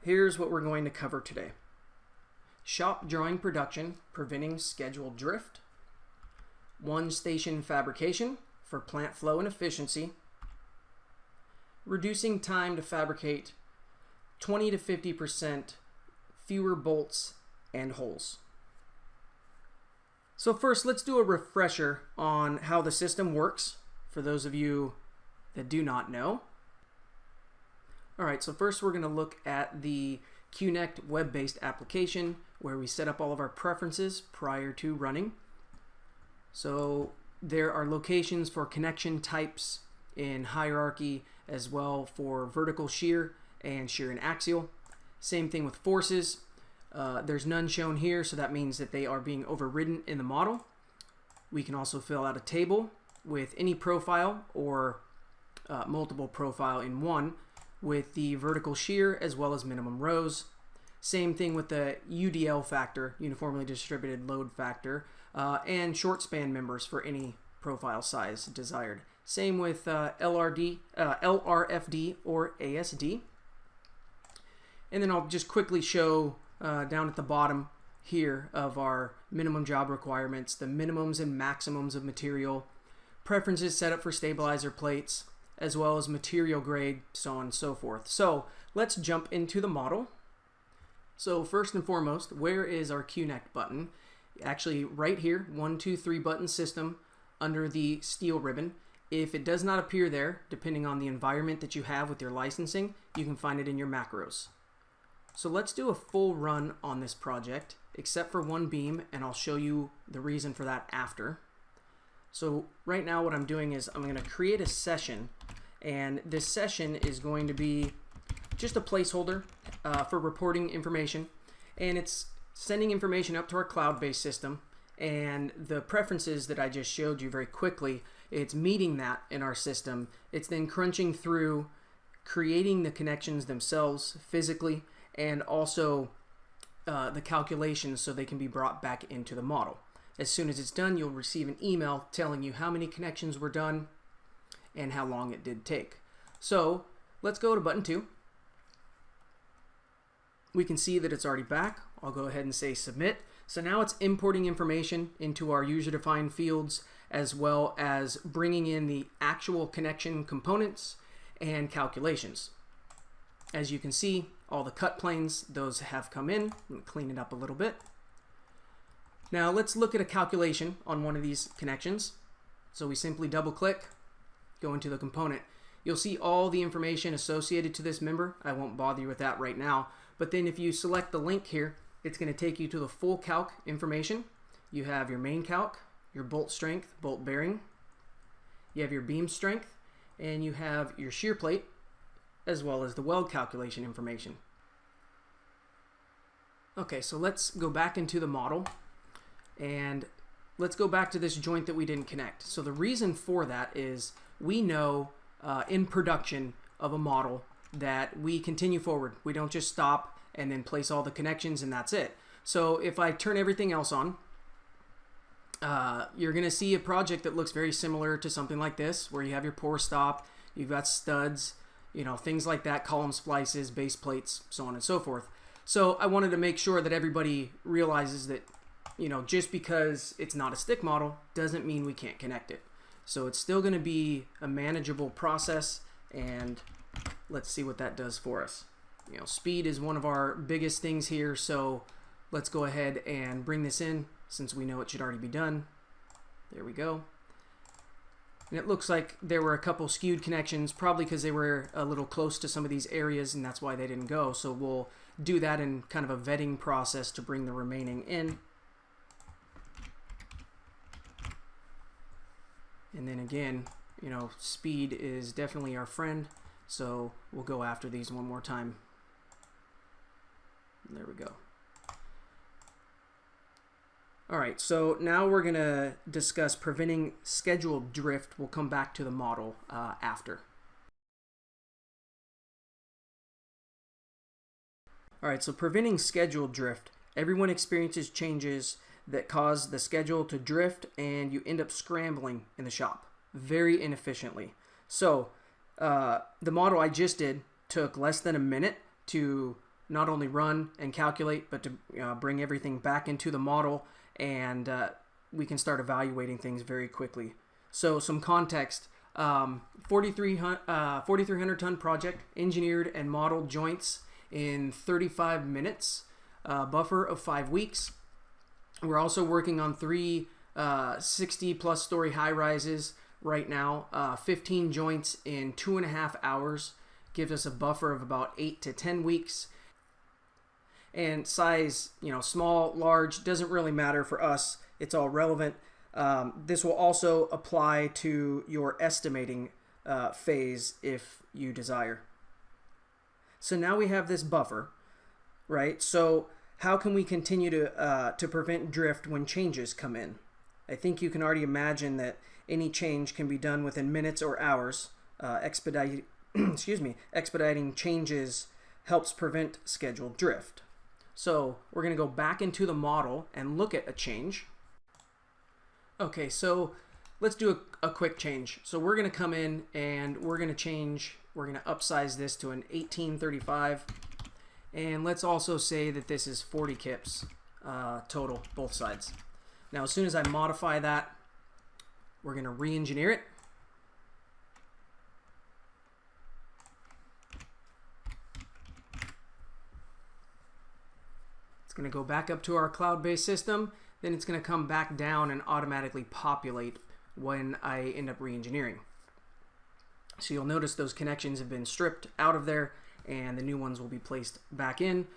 here's what we're going to cover today. Shop drawing production, preventing schedule drift. One station fabrication for plant flow and efficiency. Reducing time to fabricate 20 to 50% fewer bolts and holes. So first, let's do a refresher on how the system works for those of you that do not know. Alright, so first we're going to look at the Qnect web-based application where we set up all of our preferences prior to running. So there are locations for connection types in hierarchy, as well for vertical shear and shear and axial. Same thing with forces. There's none shown here, so that means that they are being overridden in the model. We can also fill out a table with any profile or multiple profile in one with the vertical shear as well as minimum rows. Same thing with the UDL factor, uniformly distributed load factor, and short span members for any profile size desired. Same with LRFD or ASD. And then I'll just quickly show down at the bottom here of our minimum job requirements, the minimums and maximums of material, preferences set up for stabilizer plates, as well as material grade, so on and so forth. So let's jump into the model. So first and foremost, where is our Qnect button? Actually right here, 1, 2, 3 button system under the steel ribbon. If it does not appear there, depending on the environment that you have with your licensing, you can find it in your macros. So let's do a full run on this project, except for one beam, and I'll show you the reason for that after. So right now what I'm doing is I'm going to create a session, and this session is going to be just a placeholder for reporting information, and it's sending information up to our cloud-based system, and the preferences that I just showed you very quickly, it's meeting that in our system. It's then crunching through, creating the connections themselves physically, and also the calculations so they can be brought back into the model. As soon as it's done, you'll receive an email telling you how many connections were done and how long it did take. So let's go to button 2. We can see that it's already back. I'll go ahead and say submit. So now it's importing information into our user-defined fields, as well as bringing in the actual connection components and calculations. As you can see, all the cut planes, those have come in. Let me clean it up a little bit. Now let's look at a calculation on one of these connections. So we simply double click, go into the component. You'll see all the information associated to this member. I won't bother you with that right now. But then if you select the link here, it's going to take you to the full calc information. You have your main calc, your bolt strength, bolt bearing. You have your beam strength, and you have your shear plate, as well as the weld calculation information. Okay, so let's go back into the model, and let's go back to this joint that we didn't connect. So the reason for that is we know in production of a model that we continue forward. We don't just stop and then place all the connections and that's it. So if I turn everything else on, you're going to see a project that looks very similar to something like this, where you have your pour stop, you've got studs, you know, things like that, column splices, base plates, so on and so forth. So I wanted to make sure that everybody realizes that, you know, just because it's not a stick model doesn't mean we can't connect it. So it's still going to be a manageable process, and let's see what that does for us. You know, speed is one of our biggest things here, so let's go ahead and bring this in since we know it should already be done. There we go. And it looks like there were a couple skewed connections, probably because they were a little close to some of these areas and that's why they didn't go. So we'll do that in kind of a vetting process to bring the remaining in. And then again, you know, speed is definitely our friend, so we'll go after these one more time. There we go. Alright, so now we're going to discuss preventing schedule drift. We'll come back to the model after. Alright, so preventing schedule drift. Everyone experiences changes that cause the schedule to drift and you end up scrambling in the shop very inefficiently. So the model I just did took less than a minute to not only run and calculate, but to bring everything back into the model, and we can start evaluating things very quickly. So some context, 4,300 ton project, engineered and modeled joints in 35 minutes, buffer of 5 weeks. We're also working on 3 60 plus story high rises right now, 15 joints in 2.5 hours, gives us a buffer of about 8 to 10 weeks. And size, small, large, doesn't really matter for us. It's all relevant. This will also apply to your estimating phase if you desire. So now we have this buffer, right? So how can we continue to prevent drift when changes come in? I think you can already imagine that any change can be done within minutes or hours. Expediting changes helps prevent scheduled drift. So we're going to go back into the model and look at a change. Okay, so let's do a quick change. So we're going to come in and we're going to upsize this to an 1835. And let's also say that this is 40 kips total, both sides. Now, as soon as I modify that, we're going to re-engineer it. It's going to go back up to our cloud-based system. Then it's going to come back down and automatically populate when I end up re-engineering. So you'll notice those connections have been stripped out of there, and the new ones will be placed back in.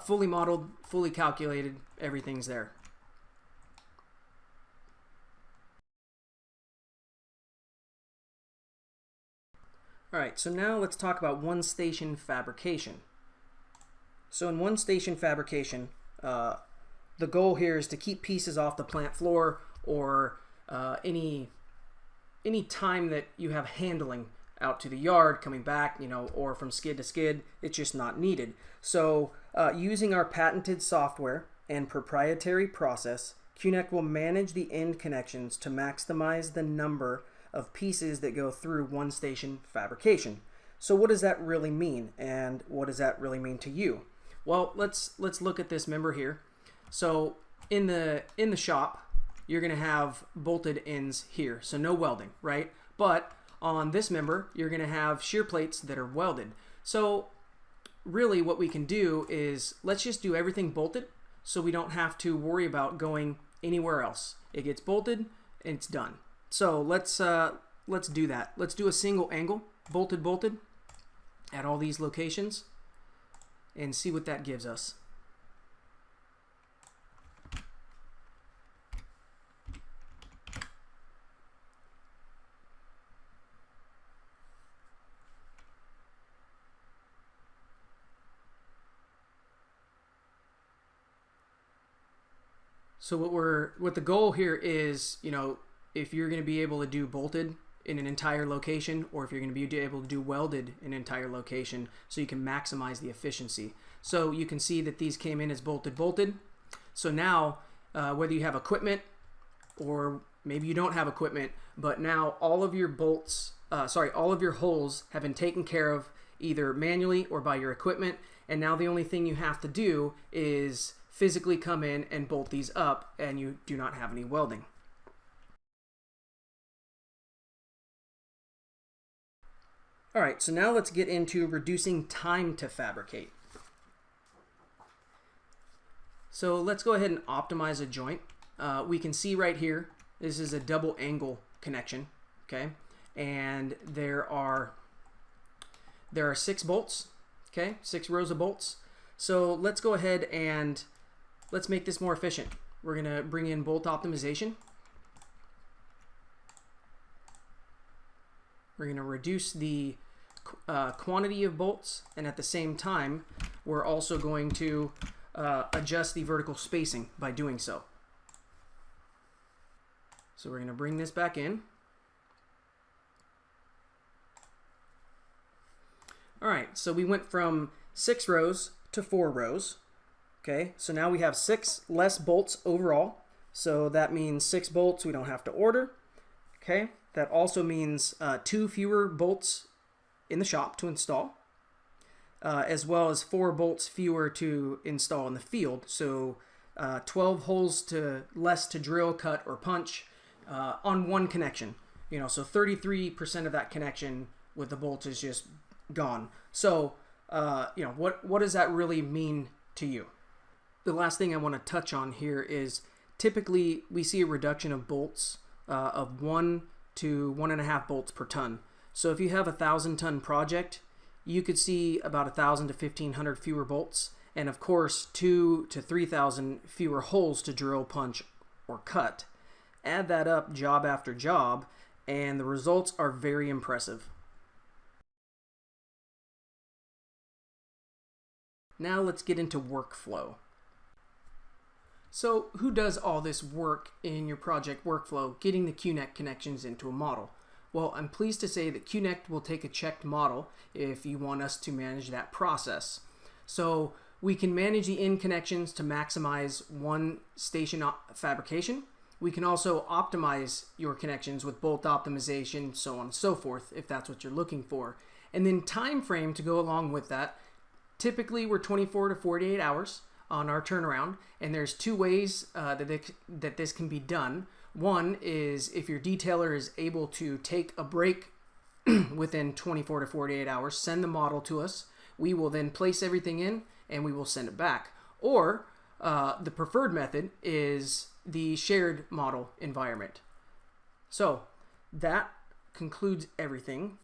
Fully modeled, fully calculated, everything's there. Alright, so now let's talk about one-station fabrication. So in one-station fabrication, the goal here is to keep pieces off the plant floor, or any time that you have handling out to the yard, coming back, or from skid to skid, it's just not needed. So using our patented software and proprietary process, Qnect will manage the end connections to maximize the number of pieces that go through one-station fabrication. So what does that really mean, and what does that really mean to you? Well, let's look at this member here. So in the shop, you're going to have bolted ends here, so no welding, right? But on this member, you're going to have shear plates that are welded. So really what we can do is let's just do everything bolted, so we don't have to worry about going anywhere else. It gets bolted and it's done. So let's do that. Let's do a single angle, bolted at all these locations, and see what that gives us. So what the goal here is, if you're going to be able to do bolted in an entire location, or if you're going to be able to do welded in an entire location, so you can maximize the efficiency. So you can see that these came in as bolted. So now, whether you have equipment or maybe you don't have equipment, but now all of your all of your holes have been taken care of either manually or by your equipment, and now the only thing you have to do is physically come in and bolt these up, and you do not have any welding. Alright, so now let's get into reducing time to fabricate. So let's go ahead and optimize a joint. We can see right here, this is a double angle connection, okay? And there are 6 bolts, okay? 6 rows of bolts. So let's go ahead and let's make this more efficient. We're gonna bring in bolt optimization. We're gonna reduce the quantity of bolts, and at the same time, we're also going to adjust the vertical spacing by doing so. So we're gonna bring this back in. All right, so we went from 6 rows to 4 rows. Okay, so now we have 6 less bolts overall. So that means 6 bolts we don't have to order. Okay, that also means 2 fewer bolts in the shop to install. as well as 4 bolts fewer to install in the field. So 12 holes less to drill, cut, or punch on one connection. So 33% of that connection with the bolts is just gone. So what does that really mean to you? The last thing I want to touch on here is typically we see a reduction of bolts of 1 to 1.5 bolts per ton. So if you have a 1,000-ton project, you could see about 1,000 to 1,500 fewer bolts, and of course 2 to 3,000 fewer holes to drill, punch, or cut. Add that up job after job, and the results are very impressive. Now let's get into workflow. So who does all this work in your project workflow, getting the Qnect connections into a model? Well, I'm pleased to say that Qnect will take a checked model if you want us to manage that process. So we can manage the in connections to maximize one station fabrication. We can also optimize your connections with bolt optimization, so on and so forth, if that's what you're looking for. And then time frame to go along with that. Typically, we're 24 to 48 hours on our turnaround, and there's 2 ways that this can be done. One is if your detailer is able to take a break within 24 to 48 hours, send the model to us. We will then place everything in and we will send it back. Or the preferred method is the shared model environment. So that concludes everything